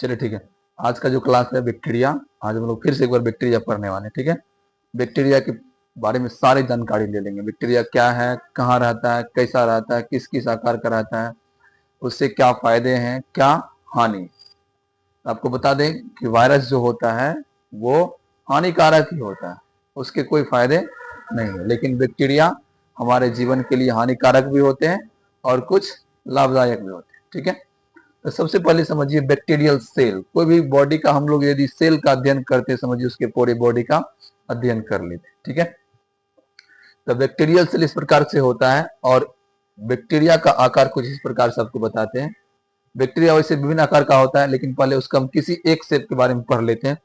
चलिए ठीक है, आज का जो क्लास है बैक्टीरिया, आज हम लोग फिर से एक बार बैक्टीरिया पढ़ने वाले हैं। ठीक है, बैक्टीरिया के बारे में सारी जानकारी ले लेंगे। बैक्टीरिया क्या है, कहाँ रहता है, कैसा रहता है, किस किस आकार का रहता है, उससे क्या फायदे हैं, क्या हानि। आपको बता दें कि वायरस जो होता है वो हानिकारक ही होता है, उसके कोई फायदे नहीं है। लेकिन बैक्टीरिया हमारे जीवन के लिए हानिकारक भी होते हैं और कुछ लाभदायक भी होते हैं। ठीक है, तो सबसे पहले समझिए बैक्टीरियल सेल। कोई भी बॉडी का हम लोग यदि सेल का अध्ययन करते हैं, समझिए उसके पूरी बॉडी का अध्ययन कर लेते हैं। ठीक है, तो बैक्टीरियल सेल इस प्रकार से होता है और बैक्टीरिया का आकार कुछ इस प्रकार से आपको बताते हैं। बैक्टीरिया वैसे विभिन्न आकार का होता है, लेकिन पहले उसका हम किसी एक सेल के बारे में पढ़ लेते हैं।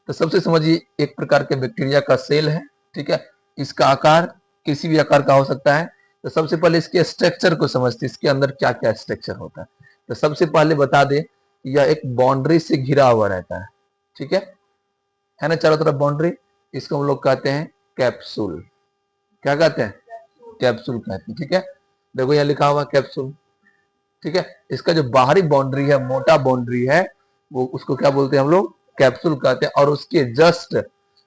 तो सबसे समझिए एक प्रकार के बैक्टीरिया का सेल है। ठीक है, इसका आकार किसी भी आकार का हो सकता है। तो सबसे पहले इसके स्ट्रक्चर को समझते हैं, इसके अंदर क्या क्या स्ट्रक्चर होता है। तो सबसे पहले बता दें, यह एक बाउंड्री से घिरा हुआ रहता है। ठीक है ना, चारों तरफ बाउंड्री। इसको हम लोग कहते हैं कैप्सूल। क्या कहते हैं? कैप्सूल कहते हैं। ठीक है, देखो यहाँ लिखा हुआ कैप्सूल। ठीक है, इसका जो बाहरी बाउंड्री है, मोटा बाउंड्री है, वो उसको क्या बोलते हैं हम लोग? कैप्सूल कहते हैं। और उसके जस्ट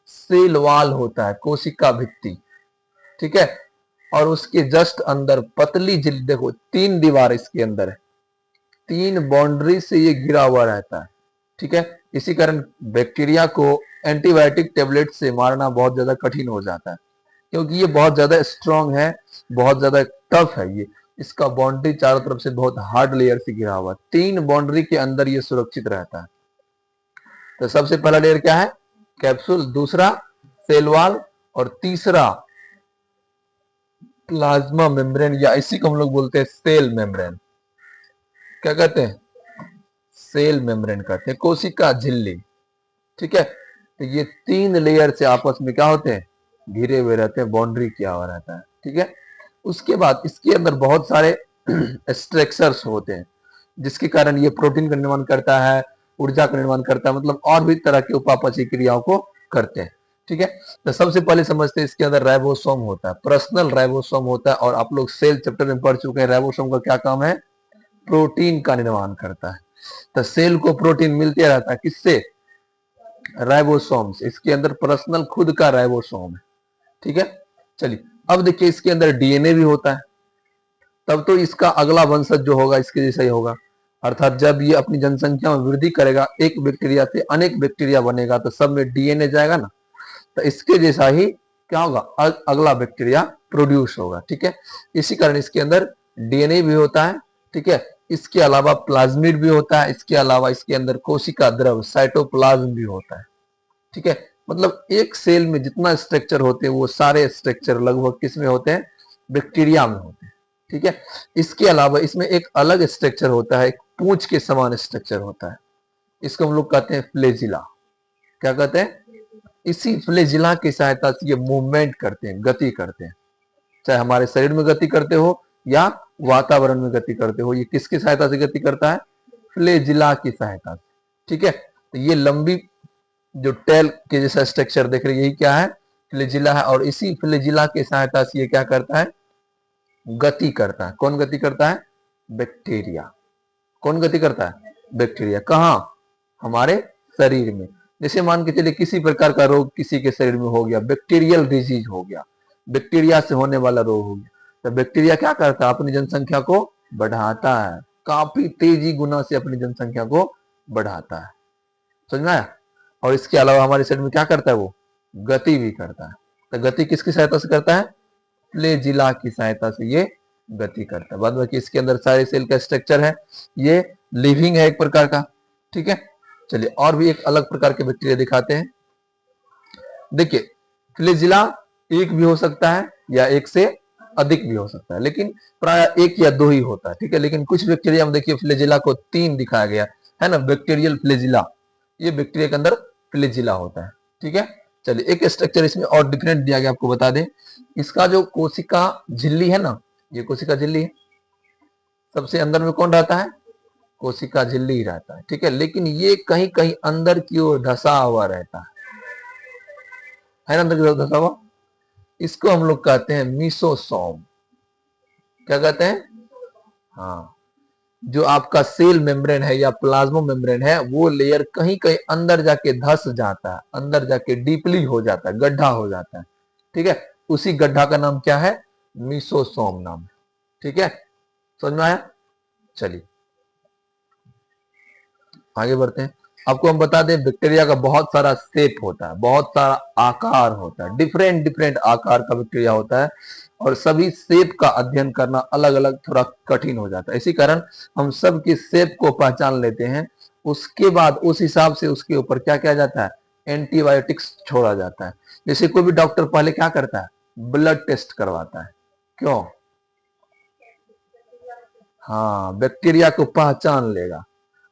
सेल वाल होता है, कोशिका भित्ति। ठीक है, और उसके जस्ट अंदर पतली झिल्ली, देखो 3 दीवार इसके अंदर है, 3 बाउंड्री से ये घिरा हुआ रहता है। ठीक है, इसी कारण बैक्टीरिया को एंटीबायोटिक टेबलेट से मारना बहुत ज्यादा कठिन हो जाता है, क्योंकि ये बहुत ज्यादा स्ट्रांग है, बहुत ज्यादा टफ है। ये इसका बाउंड्री चारों तरफ से बहुत हार्ड लेयर से घिरा हुआ, 3 बाउंड्री के अंदर ये सुरक्षित रहता है। तो सबसे पहला लेयर क्या है? कैप्सूल, दूसरा सेल वॉल, और तीसरा प्लाज्मा मेम्ब्रेन, या इसी को हम लोग बोलते हैं सेल मेम्ब्रेन। क्या कहते हैं? सेल मेम्ब्रेन कहते हैं, कोशिका झिल्ली। ठीक है, तो ये 3 लेयर से आपस में क्या होते हैं? घिरे हुए रहते हैं, बाउंड्री किया हुआ रहता है। ठीक है, उसके बाद इसके अंदर बहुत सारे स्ट्रक्चर्स होते हैं, जिसके कारण ये प्रोटीन का निर्माण करता है, ऊर्जा का निर्माण करता है, मतलब और भी तरह की उपापचय क्रियाओं को करते हैं। ठीक है, तो सबसे पहले समझते हैं इसके अंदर राइबोसोम होता है, पर्सनल राइबोसोम होता है। और आप लोग सेल चैप्टर में पढ़ चुके हैं, राइबोसोम का क्या काम है? प्रोटीन का निर्माण करता है। तो सेल को प्रोटीन मिलते रहता है, किससे? राइबोसोम से। इसके अंदर पर्सनल खुद का राइबोसोम है। ठीक है, चलिए अब देखिए इसके अंदर डीएनए भी होता है। तब तो इसका अगला वंशज जो होगा इसके जैसा ही होगा, अर्थात जब ये अपनी जनसंख्या में वृद्धि करेगा, एक बैक्टीरिया से अनेक बैक्टीरिया बनेगा, तो सब में डीएनए जाएगा ना, तो इसके जैसा ही क्या होगा? अगला बैक्टीरिया प्रोड्यूस होगा। ठीक है, इसी कारण इसके अंदर डीएनए भी होता है। ठीक है, इसके अलावा प्लाज्मिड भी होता है, इसके अलावा इसके अंदर कोशिका द्रव साइटोप्लाज्म भी होता है। ठीक है, मतलब एक सेल में जितना स्ट्रक्चर होते हैं वो सारे स्ट्रक्चर लगभग किस में होते हैं? बैक्टीरिया में होते हैं। ठीक है, इसके अलावा इसमें एक अलग स्ट्रक्चर होता है, एक पूंछ के समान स्ट्रक्चर होता है, इसको हम लोग कहते हैं फ्लेजिला। क्या कहते हैं? इसी फ्लेजिला की सहायता से ये मूवमेंट करते हैं, गति करते हैं। चाहे हमारे शरीर में गति करते हो या वातावरण में गति करते हो, ये किसकी सहायता से गति करता है? फ्लेजिला की सहायता से। ठीक है, तो ये लंबी जो टेल के जैसा स्ट्रक्चर देख रहे हैं, यही क्या है? फ्लेजिला है। और इसी फ्लेजिला की सहायता से ये क्या करता है? गति करता है। कौन गति करता है? बैक्टीरिया। कौन गति करता है? बैक्टीरिया। कहां? हमारे शरीर में। जैसे मान के चलिए किसी प्रकार का रोग किसी के शरीर में हो गया, बैक्टीरियल डिजीज हो गया, बैक्टीरिया से होने वाला रोग हो गया, तो बैक्टीरिया क्या करता है? अपनी जनसंख्या को बढ़ाता है, काफी तेजी गुना से अपनी जनसंख्या को बढ़ाता है। समझ में आया? और इसके अलावा हमारे शरीर में क्या करता है? वो गति भी करता है। तो गति किसकी सहायता से करता है? फ्लेजिला की सहायता से ये गति करता है। बाद बाकी इसके अंदर सारे सेल का स्ट्रक्चर है, ये लिविंग है एक प्रकार का। ठीक है, चलिए और भी एक अलग प्रकार के बैक्टीरिया दिखाते हैं। देखिए फ्लेजिला एक भी हो सकता है या एक से अधिक भी हो सकता है, लेकिन प्राय 1 या 2 ही होता है। ठीक है, लेकिन कुछ बैक्टीरिया में देखिए फ्लेजिला को 3 दिखाया गया है ना, बैक्टीरियल फ्लेजिला। ये बैक्टीरिया के अंदर फ्लेजिला होता है। ठीक है, चलिए एक स्ट्रक्चर इसमें और डिफरेंट दिया गया, आपको बता दें। इसका जो कोशिका झिल्ली है ना, ये कोशिका झिल्ली है, सबसे अंदर में कौन रहता है? कोशिका झिल्ली ही रहता है। ठीक है, लेकिन ये कहीं कहीं अंदर की ओर धसा हुआ रहता है ना, अंदर की ओर धसा हुआ। इसको हम लोग कहते हैं मीसोसोम। क्या कहते हैं? हाँ, जो आपका सेल मेम्ब्रेन है या प्लाज्मा मेम्ब्रेन है, वो लेयर कहीं कहीं अंदर जाके धस जाता है, अंदर जाके डीपली हो जाता है, गड्ढा हो जाता है। ठीक है, उसी गड्ढा का नाम क्या है? मीसोसोम नाम है। ठीक है, समझ में आया? चलिए आगे बढ़ते हैं। आपको हम बता दें, बैक्टीरिया का बहुत सारा शेप होता है, बहुत सारा आकार होता है, डिफरेंट डिफरेंट आकार का बैक्टीरिया होता है, और सभी शेप का अध्ययन करना अलग अलग थोड़ा कठिन हो जाता है। इसी कारण हम सब की शेप को पहचान लेते हैं, उसके बाद उस हिसाब से उसके ऊपर क्या किया जाता है? एंटीबायोटिक्स छोड़ा जाता है। जैसे कोई भी डॉक्टर पहले क्या करता है? ब्लड टेस्ट करवाता है। क्यों? हाँ, बैक्टीरिया को पहचान लेगा,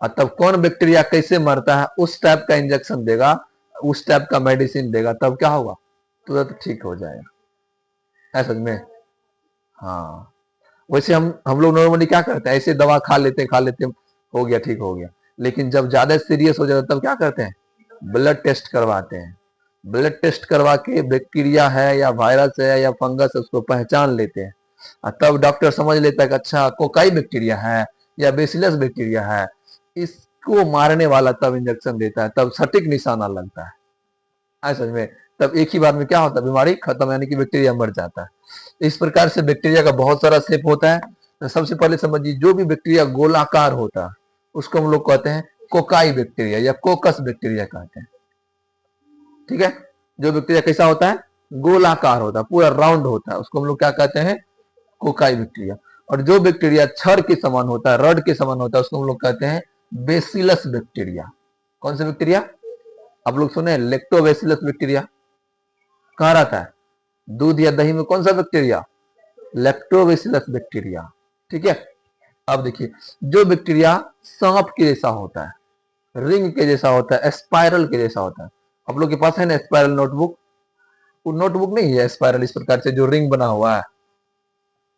और तब कौन बैक्टीरिया कैसे मरता है उस टाइप का इंजेक्शन देगा, उस टाइप का मेडिसिन देगा, तब क्या होगा? तुरंत ठीक हो जाएगा। है समझ में? हाँ, वैसे हम लोग नॉर्मली क्या करते हैं? ऐसे दवा खा लेते हो गया, ठीक हो गया। लेकिन जब ज्यादा सीरियस हो जाता है तब क्या करते हैं? ब्लड टेस्ट करवाते हैं। ब्लड टेस्ट करवा के बैक्टीरिया है या वायरस है या फंगस है उसको पहचान लेते हैं, और तब डॉक्टर समझ लेता है कि अच्छा कोकाई बैक्टीरिया है या बेसिलस बैक्टीरिया है, इसको मारने वाला तब इंजेक्शन देता है, तब सटीक निशाना लगता है। समझ में? तब एक ही बार में क्या होता है? बीमारी खत्म, यानी कि बैक्टीरिया मर जाता है। इस प्रकार से बैक्टीरिया का बहुत सारा शेप होता है। तो सबसे पहले समझिए, जो भी बैक्टीरिया गोलाकार होता है उसको हम लोग कहते हैं कोकाई बैक्टीरिया या कोकस बैक्टीरिया कहते हैं। ठीक है, जो बैक्टीरिया कैसा होता है? गोलाकार होता है, पूरा राउंड होता है, उसको हम लोग क्या कहते हैं? Cocci bacteria. और जो बैक्टीरिया छड़ के समान होता है, रड के समान होता है, उसको हम लोग कहते हैं बेसिलस बैक्टीरिया। कौन सा बैक्टीरिया? आप लोग सुने लेक्टोबैसिलस बैक्टीरिया? कहाँ रहता है? दूध या दही में कौन सा बैक्टीरिया? Lactobacillus bacteria. ठीक है, अब देखिए, जो बैक्टीरिया सांप के जैसा होता है, रिंग के जैसा होता है, स्पाइरल के जैसा होता है, आप लोग के पास है ना स्पाइरल नोटबुक? वो नोटबुक नहीं है स्पाइरल इस प्रकार से जो रिंग बना हुआ है,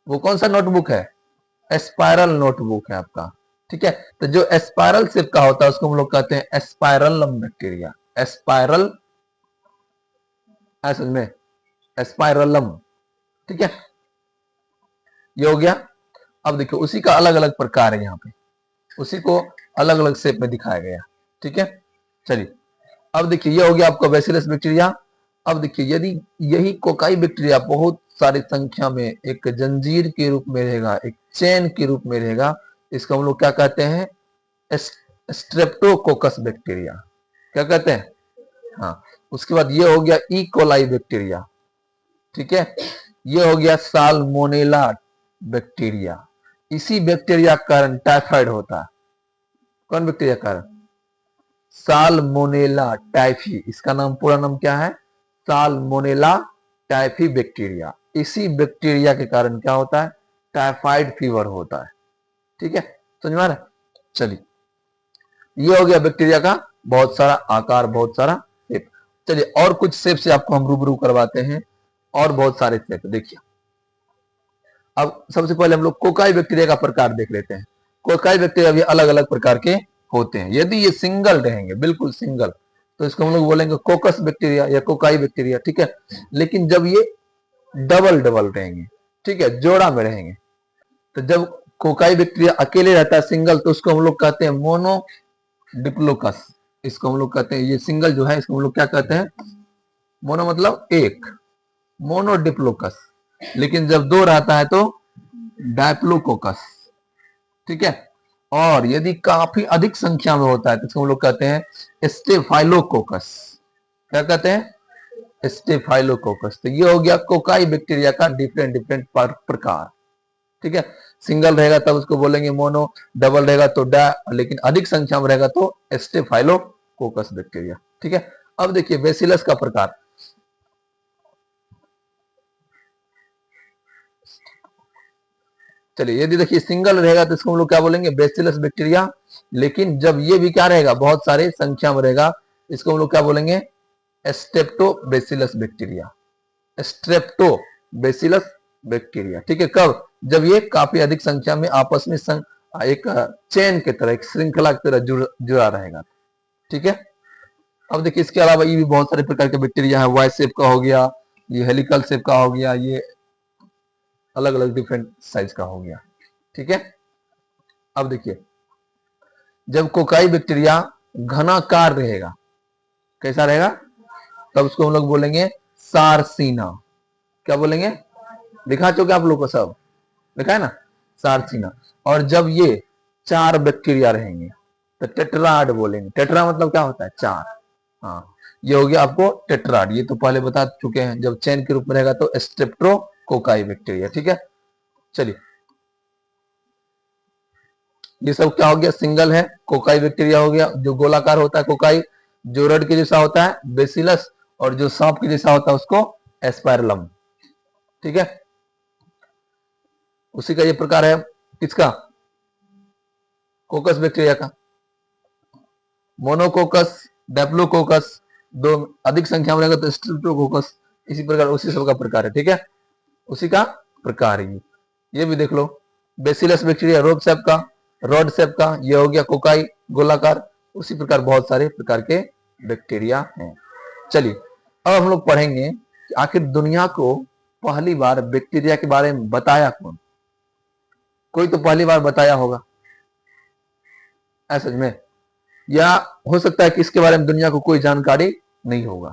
वो कौन सा नोटबुक है? स्पाइरल नोटबुक है आपका। ठीक है, तो जो स्पाइरल शेप का होता है उसको हम लोग कहते हैं स्पाइरलम बैक्टीरिया। स्पाइरल, समझ में? स्पाइरलम। ठीक है, ये हो गया। अब देखिए, उसी का अलग अलग प्रकार है, यहाँ पे उसी को अलग अलग शेप में दिखाया गया। ठीक है, चलिए अब देखिए, ये हो गया आपका बैसिलस बैक्टीरिया। अब देखिए, यदि यही कोकाई बैक्टीरिया बहुत सारी संख्या में एक जंजीर के रूप में रहेगा, एक चेन के रूप में रहेगा, इसको हम लोग क्या कहते हैं? Streptococcus bacteria. क्या कहते हैं? हाँ, उसके बाद ये हो गया ई कोलाई बैक्टीरिया। ठीक है, ये हो गया साल्मोनेला बैक्टीरिया। इसी बैक्टीरिया के कारण टाइफाइड होता है। कौन बैक्टीरिया के कारण? Salmonella typhi. इसका नाम, पूरा नाम क्या है? Salmonella typhi bacteria. इसी बैक्टीरिया के कारण क्या होता है? टाइफाइड फीवर होता है। ठीक है, समझ में आ रहा है? चलिए, ये हो गया बैक्टीरिया का बहुत सारा आकार, बहुत सारा शेप। चलिए और कुछ शेप से आपको हम रूबरू करवाते हैं, और बहुत सारे शेप देखिए। अब सबसे पहले हम लोग कोकाई बैक्टीरिया का प्रकार देख लेते हैं। कोकाई बैक्टीरिया भी अलग अलग प्रकार के होते हैं। यदि ये सिंगल रहेंगे, बिल्कुल सिंगल, तो इसको हम लोग बोलेंगे कोकस बैक्टीरिया या कोकाई बैक्टीरिया। ठीक है, लेकिन जब ये डबल डबल रहेंगे, ठीक है, जोड़ा में रहेंगे, तो जब कोकाई बैक्टीरिया अकेले रहता है सिंगल, तो उसको हम लोग कहते हैं मोनो डिप्लोकस। इसको हम लोग कहते हैं, ये सिंगल जो है इसको हम लोग क्या कहते हैं? मोनो मतलब एक, मोनोडिप्लोकस। लेकिन जब दो रहता है तो डायप्लोकोकस। ठीक है, और यदि काफी अधिक संख्या में होता है तो इसको हम लोग कहते हैं स्टेफाइलोकोकस। क्या कहते हैं? स्टेफाइलोकोकस। तो ये हो गया कोकाई बैक्टीरिया का डिफरेंट डिफरेंट प्रकार। ठीक है, सिंगल रहेगा तब उसको बोलेंगे मोनो, डबल रहेगा तो डा, लेकिन अधिक संख्या में रहेगा तो स्टेफाइलोकोकस बैक्टीरिया। ठीक है, अब देखिए बेसिलस का प्रकार। चलिए, यदि देखिए सिंगल रहेगा तो इसको हम लोग क्या बोलेंगे? Bacillus bacteria. लेकिन जब ये भी क्या रहेगा? बहुत सारे संख्या में रहेगा, इसको हम लोग क्या बोलेंगे? स्ट्रेप्टोबैसिलस बैक्टीरिया। स्ट्रेप्टोबैसिलस बैक्टीरिया। ठीक है, कब? जब ये काफी अधिक संख्या में आपस में एक चेन की तरह, एक श्रृंखला की तरह जुड़ा रहेगा। ठीक है, अब देखिए इसके अलावा ये भी बहुत सारे प्रकार के बैक्टीरिया है। वाई शेप का हो गया, ये हेलिकल शेप का हो गया, ये अलग अलग डिफरेंट साइज का हो गया। ठीक है, अब देखिए, जब कोकाई बैक्टीरिया घनाकार रहेगा, कैसा रहेगा, तब उसको हम लोग बोलेंगे सारसीना। क्या बोलेंगे, दिखा चुके आप लोग को, सब लिखा है ना, सारसीना। और जब ये 4 बैक्टीरिया रहेंगे तो टेट्राड बोलेंगे। टेट्रा मतलब क्या होता है, 4। हाँ, ये हो गया आपको टेट्राड। ये तो पहले बता चुके हैं, जब चेन के रूप में रहेगा तो स्ट्रेप्टोकोकाई बैक्टीरिया। ठीक है, चलिए, ये सब क्या हो गया, सिंगल है, कोकाई बैक्टीरिया हो गया। जो गोलाकार होता है कोकाई, जो रड के जैसा होता है बेसिलस, और जो सांप के जैसा होता है उसको एस्पायरलम। ठीक है, उसी का ये प्रकार है, किसका, कोकस बैक्टीरिया का। मोनोकोकस, डेप्लोकोकस, दो अधिक संख्या में रहेगा तो स्ट्रेप्टोकोकस। इसी प्रकार उसी सब का प्रकार है। ठीक है, उसी का प्रकार है ये भी देख लो। बेसिलस बैक्टीरिया रोड शेप का, रॉड शेप का, ये हो गया कोकाई गोलाकार। उसी प्रकार बहुत सारे प्रकार के बैक्टीरिया हैं। चलिए, अब हम लोग पढ़ेंगे कि आखिर दुनिया को पहली बार बैक्टीरिया के बारे में बताया कौन। कोई तो पहली बार बताया होगा ऐसा में, या हो सकता है कि इसके बारे में दुनिया को कोई जानकारी नहीं होगा।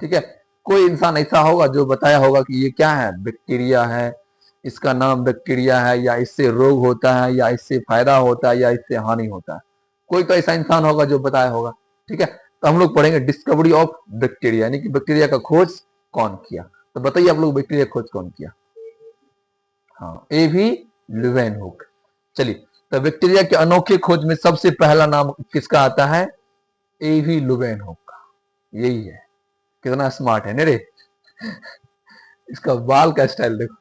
ठीक है, कोई इंसान ऐसा होगा जो बताया होगा कि ये क्या है, बैक्टीरिया है, इसका नाम बैक्टीरिया है, या इससे रोग होता है, या इससे फायदा होता है, या इससे हानि होता है। कोई तो ऐसा इंसान होगा जो बताया होगा। ठीक है, तो हम लोग पढ़ेंगे डिस्कवरी ऑफ बैक्टीरिया, यानी कि बैक्टीरिया का खोज कौन किया। तो बताइए आप लोग, बैक्टीरिया खोज कौन किया। हाँ, एवी ल्यूवेनहुक। चलिए, तो बैक्टीरिया के अनोखे खोज में सबसे पहला नाम किसका आता है, एवी ल्यूवेनहुक का। यही है, कितना स्मार्ट है रे इसका बाल का स्टाइल देखो।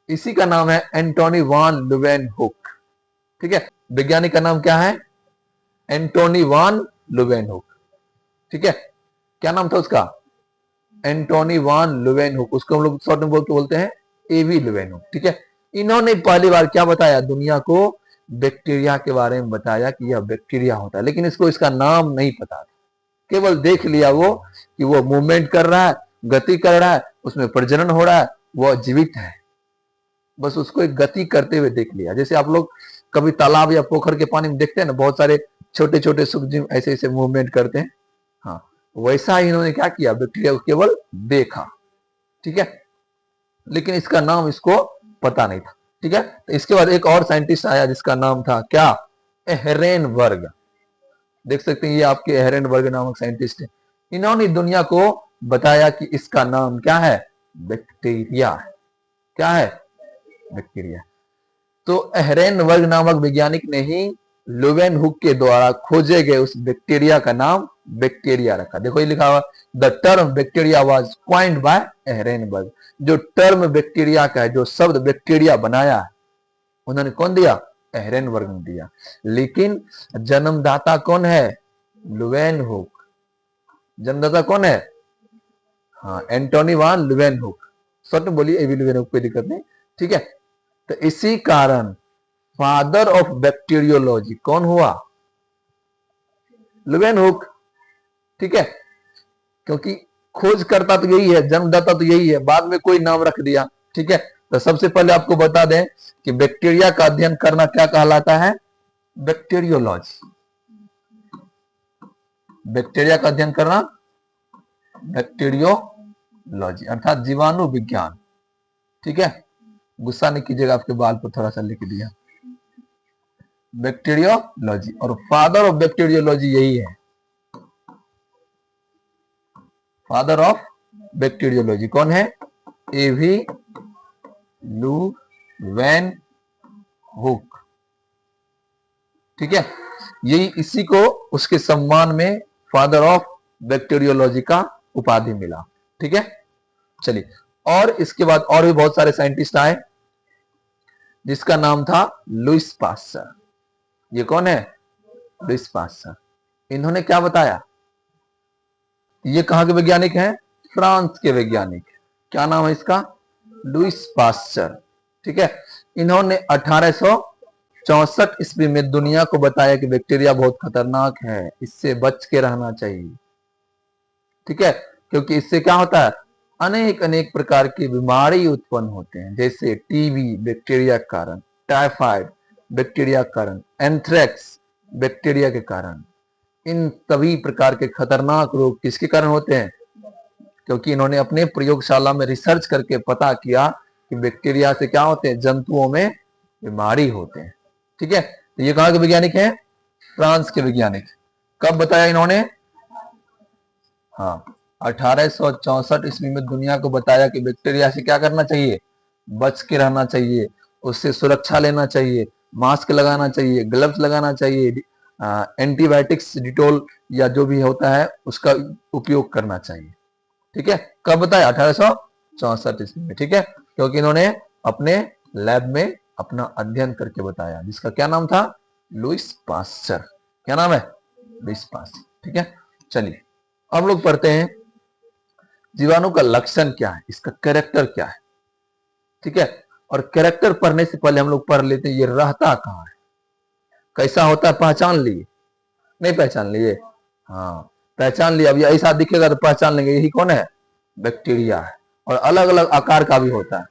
इसी का नाम है एंटोनी वान ल्यूवेनहुक। ठीक है, वैज्ञानिक का नाम क्या है, एंटोनी वान ल्यूवेनहुक। ठीक है, क्या नाम था उसका, एंटोनी वान ल्यूवेनहुक। उसको हम लोग शॉर्ट में बोलते हैं एवी ल्यूवेनहुक। ठीक है, इन्होंने पहली बार क्या बताया, दुनिया को बैक्टीरिया के बारे में बताया कि यह बैक्टीरिया होता है, लेकिन इसको इसका नाम नहीं पता था। केवल देख लिया वो कि वो मूवमेंट कर रहा है, गति कर रहा है, उसमें प्रजनन हो रहा है, वो जीवित है, बस उसको एक गति करते हुए देख लिया। जैसे आप लोग कभी तालाब या पोखर के पानी में देखते हैं ना, बहुत सारे छोटे छोटे सूक्ष्म ऐसे ऐसे मूवमेंट करते हैं। हाँ, वैसा ही इन्होंने क्या किया, बैक्टीरिया को केवल देखा। ठीक है, लेकिन इसका नाम इसको पता नहीं था। ठीक है, तो इसके बाद एक और साइंटिस्ट आया जिसका नाम था क्या, एहरेनबर्ग। देख सकते हैं ये आपके एहरेनबर्ग नामक साइंटिस्ट है। इन्होंने दुनिया को बताया कि इसका नाम क्या है, बैक्टीरिया है। क्या है, बैक्टीरिया। तो एहरेनबर्ग नामक वैज्ञानिक ने ही ल्यूवेनहुक के द्वारा खोजे गए उस बैक्टीरिया का नाम बैक्टीरिया रखा। देखो ये लिखा हुआ, the term bacteria was coined by Ehrenberg. जो टर्म बैक्टीरिया का है, जो शब्द बैक्टीरिया बनाया है, उन्होंने कौन दिया, एहरेनबर्ग ने दिया। लेकिन जन्मदाता कौन है, ल्यूवेनहुक। जन्मदाता कौन है, हाँ, एंटोनी वान ल्यूवेनहुक। शॉर्ट में बोलिए एवी ल्यूवेनहुक, कोई दिक्कत नहीं। ठीक है, तो इसी कारण फादर ऑफ बैक्टीरियोलॉजी कौन हुआ, ल्यूवेनहुक। ठीक है, क्योंकि खोज करता तो यही है, जन्मदाता तो यही है, बाद में कोई नाम रख दिया। ठीक है, तो सबसे पहले आपको बता दें कि बैक्टीरिया का अध्ययन करना क्या कहलाता है, बैक्टीरियोलॉजी। बैक्टीरिया का अध्ययन करना बैक्टीरियोलॉजी, अर्थात जीवाणु विज्ञान। ठीक है, गुस्सा नहीं कीजिएगा, आपके बाल पर थोड़ा सा लिख दिया, बैक्टीरियोलॉजी। और फादर ऑफ बैक्टीरियोलॉजी यही है, फादर ऑफ बैक्टीरियोलॉजी कौन है, एवी ल्यूवेनहुक। ठीक है, यही इसी को उसके सम्मान में फादर ऑफ बैक्टीरियोलॉजी का उपाधि मिला। ठीक है, चलिए, और इसके बाद और भी बहुत सारे साइंटिस्ट आए जिसका नाम था लुइस पास्चर। ये कौन है, लुइस पास्चर। इन्होंने क्या बताया, ये कहां के वैज्ञानिक हैं, फ्रांस के वैज्ञानिक। क्या नाम है इसका, लुइस पास्चर। ठीक है, इन्होंने 1864 ईस्वी में दुनिया को बताया कि बैक्टीरिया बहुत खतरनाक है, इससे बच के रहना चाहिए। ठीक है, क्योंकि इससे क्या होता है, अनेक अनेक प्रकार की बीमारी उत्पन्न होते हैं, जैसे टीबी बैक्टीरिया के कारण, टाइफाइड, बैक्टीरिया के कारण, एंथ्रेक्स बैक्टीरिया के कारण। इन सभी प्रकार के खतरनाक रोग किसके कारण होते हैं? क्योंकि इन्होंने अपने प्रयोगशाला में रिसर्च करके पता किया कि बैक्टीरिया से क्या होते हैं, जंतुओं में बीमारी होते हैं। ठीक है, तो ये कहाँ के वैज्ञानिक हैं? फ्रांस के वैज्ञानिक। कब बताया इन्होंने? हाँ, 1864 ईस्वी में दुनिया को बताया कि बैक्टीरिया से क्या करना चाहिए, बच के रहना चाहिए, उससे सुरक्षा लेना चाहिए, मास्क लगाना चाहिए, ग्लव्स लगाना चाहिए, एंटीबायोटिक्स, डिटोल या जो भी होता है उसका उपयोग करना चाहिए। ठीक है, कब बताया? 1864 ईस्वी में। ठीक है, क्योंकि इन्होंने अपने लैब में अपना अध्ययन करके बताया, जिसका क्या नाम था? Lewis pasture. क्या नाम है? Lewis pasture. ठीक है, चलिए अब लोग पढ़ते हैं जीवाणु का लक्षण क्या है, इसका कैरेक्टर क्या है। ठीक है, और कैरेक्टर पढ़ने से पहले हम लोग पढ़ लेते हैं ये रहता कहाँ है, कैसा होता है, पहचान लिए? नहीं पहचान लिए? हाँ, पहचान लिया। अब ये ऐसा दिखेगा तो पहचान लेंगे, यही कौन है? बैक्टीरिया है। और अलग अलग आकार का भी होता है।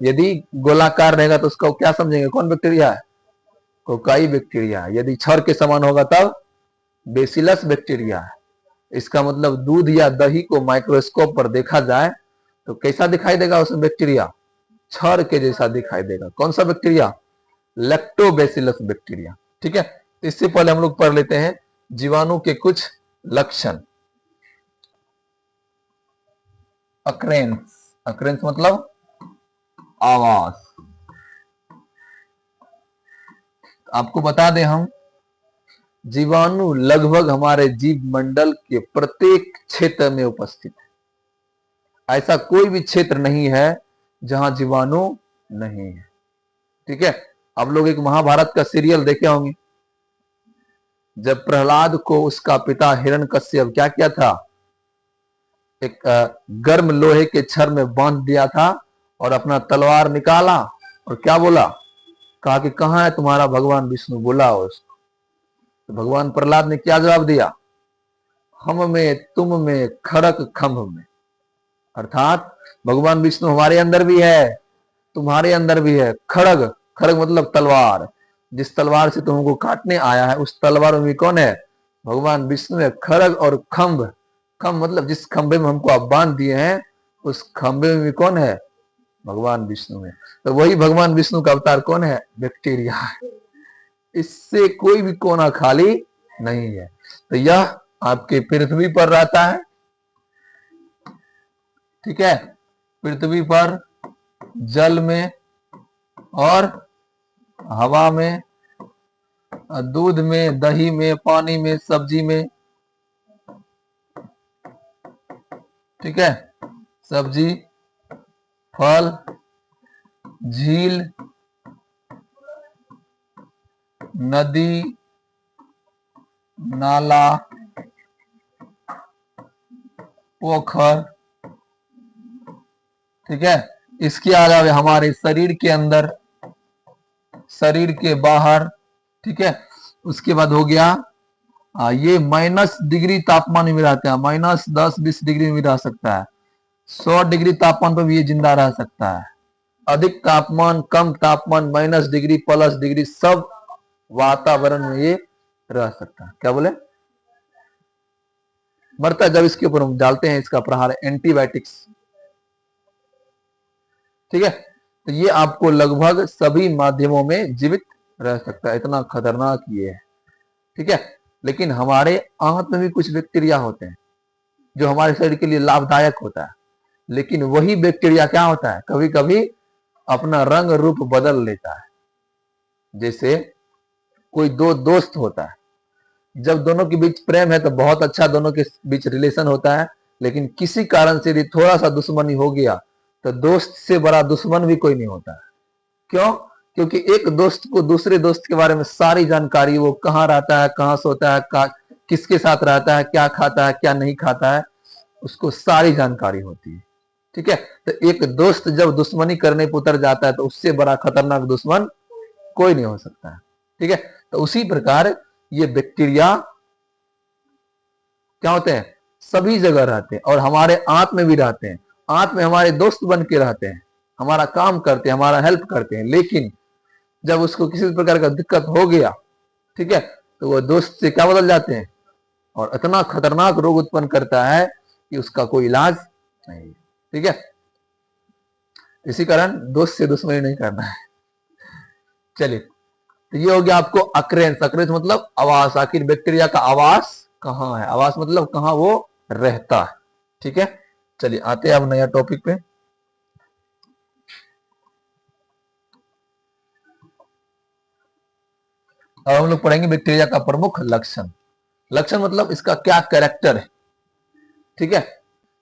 यदि गोलाकार रहेगा तो उसको क्या समझेंगे, कौन बैक्टीरिया है? कोकाई बैक्टीरिया है। यदि छड़ के समान होगा तब बेसिलस बैक्टीरिया है। इसका मतलब दूध या दही को माइक्रोस्कोप पर देखा जाए तो कैसा दिखाई देगा उसमें बैक्टीरिया? छड़ के जैसा दिखाई देगा। कौन सा बैक्टीरिया? Lactobacillus bacteria. ठीक है, इससे पहले हम लोग पढ़ लेते हैं जीवाणु के कुछ लक्षण। अक्रेंस, अक्रेंस मतलब आवाज। आपको बता दें हम, जीवाणु लगभग हमारे जीव मंडल के प्रत्येक क्षेत्र में उपस्थित है। ऐसा कोई भी क्षेत्र नहीं है जहां जीवाणु नहीं है। ठीक है, आप लोग एक महाभारत का सीरियल देखे होंगे, जब प्रहलाद को उसका पिता हिरण्यकश्यप क्या किया था, एक गर्म लोहे के छड़ में बांध दिया था और अपना तलवार निकाला और क्या बोला, कहा कि कहां है तुम्हारा भगवान विष्णु, बोला उसको। तो भगवान प्रहलाद ने क्या जवाब दिया? हम में, तुम में, खड़क खंभ में। अर्थात भगवान विष्णु हमारे अंदर भी है, तुम्हारे अंदर भी है। खड़ग, खड़ग मतलब तलवार, जिस तलवार से तुमको काटने आया है उस तलवार में भी कौन है? भगवान विष्णु है। खड़ग और खंभ, खंभ मतलब जिस खंभे में हमको आप बांध दिए हैं उस खंभे में भी कौन है? भगवान विष्णु है। तो वही भगवान विष्णु का अवतार कौन है? बैक्टीरिया है। इससे कोई भी कोना खाली नहीं है। तो यह आपके पृथ्वी पर रहता है। ठीक है, पृथ्वी पर, जल में और हवा में, दूध में, दही में, पानी में, सब्जी में। ठीक है, सब्जी, फल, झील, नदी, नाला, पोखर। ठीक है, इसके अलावा हमारे शरीर के अंदर, शरीर के बाहर। ठीक है, उसके बाद हो गया ये -डिग्री तापमान में भी रहते हैं, -10-20 डिग्री में भी रह सकता है। 100 डिग्री तापमान पर भी ये जिंदा रह सकता है। अधिक तापमान, कम तापमान, -डिग्री, +डिग्री, सब वातावरण में ये रह सकता है। क्या बोले? मरता है जब इसके ऊपर हम डालते हैं इसका प्रहार, एंटीबायोटिक्स। ठीक है, तो ये आपको लगभग सभी माध्यमों में जीवित रह सकता है, इतना खतरनाक ये है। ठीक है, लेकिन हमारे आंत में भी कुछ बैक्टीरिया होते हैं जो हमारे शरीर के लिए लाभदायक होता है। लेकिन वही बैक्टीरिया क्या होता है, कभी कभी अपना रंग रूप बदल लेता है। जैसे कोई दो दोस्त होता है, जब दोनों के बीच प्रेम है तो बहुत अच्छा दोनों के बीच रिलेशन होता है, लेकिन किसी कारण से यदि थोड़ा सा दुश्मनी हो गया तो दोस्त से बड़ा दुश्मन भी कोई नहीं होता है। क्यों? क्योंकि एक दोस्त को दूसरे दोस्त के बारे में सारी जानकारी, वो कहाँ रहता है, कहाँ सोता है, किसके साथ रहता है, क्या खाता है, क्या नहीं खाता है, उसको सारी जानकारी होती है। ठीक है, तो एक दोस्त जब दुश्मनी करने पर उतर जाता है तो उससे बड़ा खतरनाक दुश्मन कोई नहीं हो सकता है। ठीक है, तो उसी प्रकार ये बैक्टीरिया क्या होते हैं, सभी जगह रहते हैं और हमारे आंत में भी रहते हैं। आंत में हमारे दोस्त बन के रहते हैं, हमारा काम करते हैं, हमारा हेल्प करते हैं। लेकिन जब उसको किसी प्रकार का दिक्कत हो गया, ठीक है, तो वो दोस्त से क्या बदल जाते हैं और इतना खतरनाक रोग उत्पन्न करता है कि उसका कोई इलाज नहीं। ठीक है, इसी कारण दोस्त से दुश्मनी नहीं करना है। चलिए, तो ये हो गया आपको अक्रेंस। अक्रेंस मतलब आवास, आखिर बैक्टीरिया का आवास कहाँ है, आवास मतलब कहाँ वो रहता है। ठीक है, चलिए आते हैं अब नया टॉपिक पे। अब हम लोग पढ़ेंगे बैक्टीरिया का प्रमुख लक्षण। लक्षण मतलब इसका क्या कैरेक्टर है। ठीक है,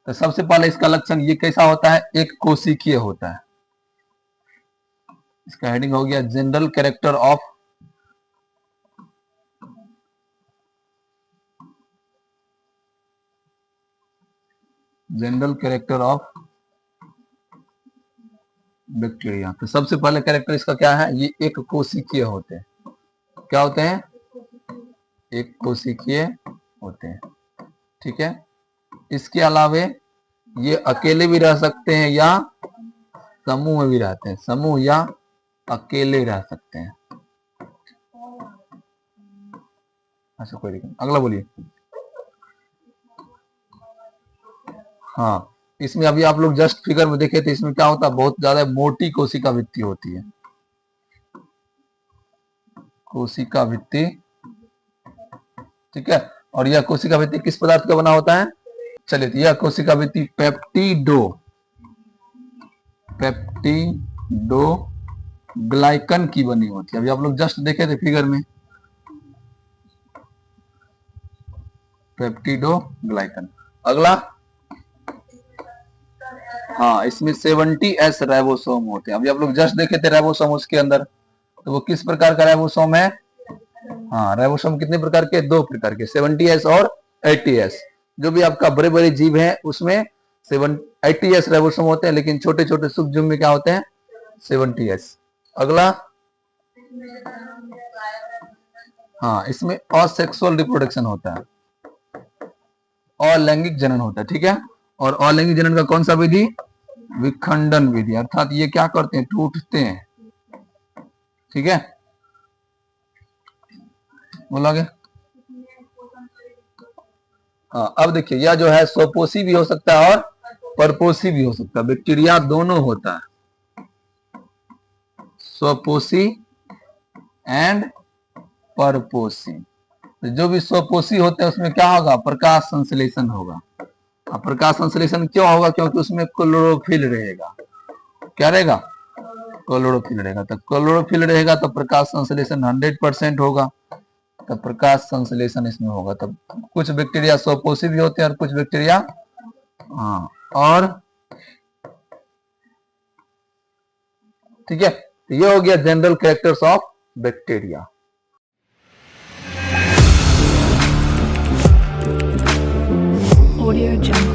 तो सबसे पहले इसका लक्षण ये कैसा होता है, एक कोशिकीय होता है। इसका हेडिंग हो गया जनरल कैरेक्टर ऑफ बैक्टीरिया। तो सबसे पहले कैरेक्टर इसका क्या है, ये एक कोशिकीय होते हैं। क्या होते हैं, एक कोशिकीय होते हैं। ठीक है, इसके अलावे ये अकेले भी रह सकते हैं या समूह में भी रहते हैं, समूह या अकेले रह सकते हैं। अच्छा कोई दिक्कत, अगला बोलिए। हाँ, इसमें अभी आप लोग जस्ट फिगर में देखे थे, इसमें क्या होता है, बहुत ज्यादा मोटी कोशिका भित्ति होती है, कोशिका भित्ति। ठीक है, और यह कोशिका भित्ति किस पदार्थ का बना होता है, चलिए, तो यह कोशिका भित्ति पेप्टिडो ग्लाइकन की बनी होती है। अभी आप लोग जस्ट देखे थे फिगर में, पेप्टिडो ग्लाइकन। अगला, हाँ, इसमें 70S राइबोसोम होते हैं। अभी आप लोग जस्ट देखे थे राइबोसोम उसके अंदर, तो वो किस प्रकार का राइबोसोम है, हाँ, राइबोसोम कितने प्रकार के, 2 प्रकार के, 70S और 80S। जो भी आपका बड़े बड़े जीव है उसमें 80S राइबोसोम होते हैं, लेकिन छोटे छोटे सूक्ष्मजीव में क्या होते हैं, 70S। अगला, हाँ, इसमें असेक्सुअल रिप्रोडक्शन होता है, अलैंगिक जनन होता है। ठीक है, और अलैंगिक जनन का कौन सा विधि, विखंडन विधि, अर्थात ये क्या करते हैं, टूटते हैं। ठीक है, बोलोगे। हाँ, अब देखिए, यह जो है स्वपोषी भी हो सकता है और परपोषी भी हो सकता है। बैक्टीरिया दोनों होता है, स्वपोषी एंड परपोषी। तो जो भी स्वपोषी होते हैं उसमें क्या होगा, प्रकाश संश्लेषण होगा। अब प्रकाश संश्लेषण क्यों होगा, क्योंकि उसमें क्लोरोफिल रहेगा। क्या रहेगा, क्लोरोफिल रहेगा। तो क्लोरोफिल रहेगा तो प्रकाश संश्लेषण 100% होगा, तो प्रकाश संश्लेषण इसमें होगा। तब कुछ बैक्टीरिया स्वपोषी भी होते हैं और कुछ बैक्टीरिया, हाँ, और ठीक है, तो ये हो गया general characters of bacteria. Audio Jungle.